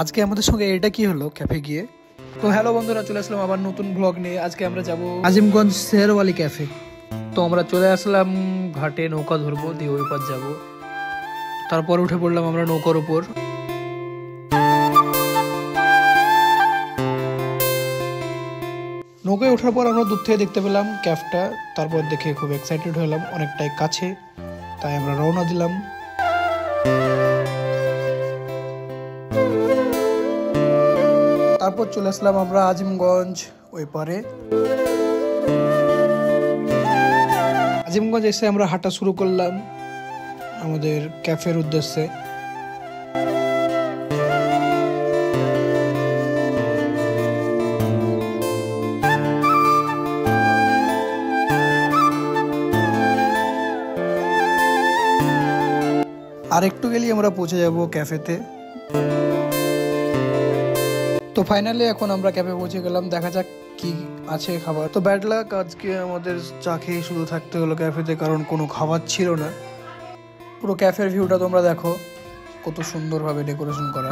আজকে আমাদের সঙ্গে এটা কি হলো ক্যাফে গিয়ে। তো হ্যালো বন্ধুরা, চলে আসলাম আবার নতুন ব্লগ নিয়ে। আজকে আমরা যাব আজিমগঞ্জ শেরওয়ালি ক্যাফে। তো আমরা চলে আসলাম ঘাটে, নৌকা ধরবো, দিয়ে ওই পার যাবো। তারপর উঠে পড়লাম আমরা নৌকার উপর। নৌকায় ওঠার পর আমরা দূর থেকে দেখতে পেলাম ক্যাফটা। তারপর দেখে খুব এক্সাইটেড হলাম, অনেকটাই কাছে, তাই আমরা রওনা দিলাম। তারপর চলে আসলাম আমরা আজিমগঞ্জ ওই পারে। আজিমগঞ্জ এসে আমরা হাঁটা শুরু করলাম আমাদের ক্যাফের উদ্দেশ্যে। আর একটু গেলেই আমরা পৌঁছে যাব ক্যাফেতে। তো ফাইনালি এখন আমরা ক্যাফে পৌঁছে গেলাম, দেখা যাক কি আছে খাবার। তো ব্যাড লাক, আজকে আমাদের চা খেয়ে শুধু থাকতে হলো ক্যাফেতে, কারণ কোনো খাবার ছিল না। পুরো ক্যাফের ভিউটা তোমরা দেখো, কত সুন্দরভাবে ডেকোরেশন করা।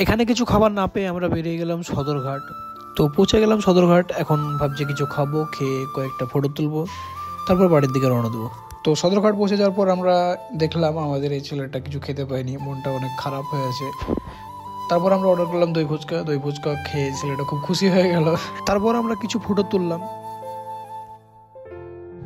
এখানে কিছু খাবার না পেয়ে আমরা বেরিয়ে গেলাম সদরঘাট। তো পৌঁছে গেলাম সদরঘাট। এখন ভাবছি কিছু খাবো, খেয়ে কয়েকটা ফটো তুলবো, তারপর বাড়ির দিকে রওনা দেবো। তো সদরঘাট পৌঁছে যাওয়ার পর আমরা দেখলাম আমাদের এই ছেলেটা কিছু খেতে পায়নি, মনটা অনেক খারাপ হয়ে আছে। তারপর আমরা অর্ডার করলাম দই ফুচকা খেয়ে ছেলেটা খুব খুশি হয়ে গেল। তারপর আমরা কিছু ফটো তুললাম।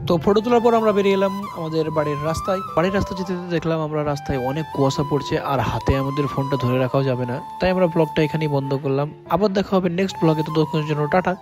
তো ফটো তোলার পর আমরা বেরিয়ে এলাম আমাদের বাড়ির রাস্তায়। যেতে যেতে দেখলাম আমরা রাস্তায় অনেক কুয়াশা পড়ছে, আর হাতে আমাদের ফোনটা ধরে রাখাও যাবে না, তাই আমরা ব্লগটা এখানেই বন্ধ করলাম। আবার দেখা হবে নেক্সট ব্লগে। তো ততক্ষণের জন্য টাটা।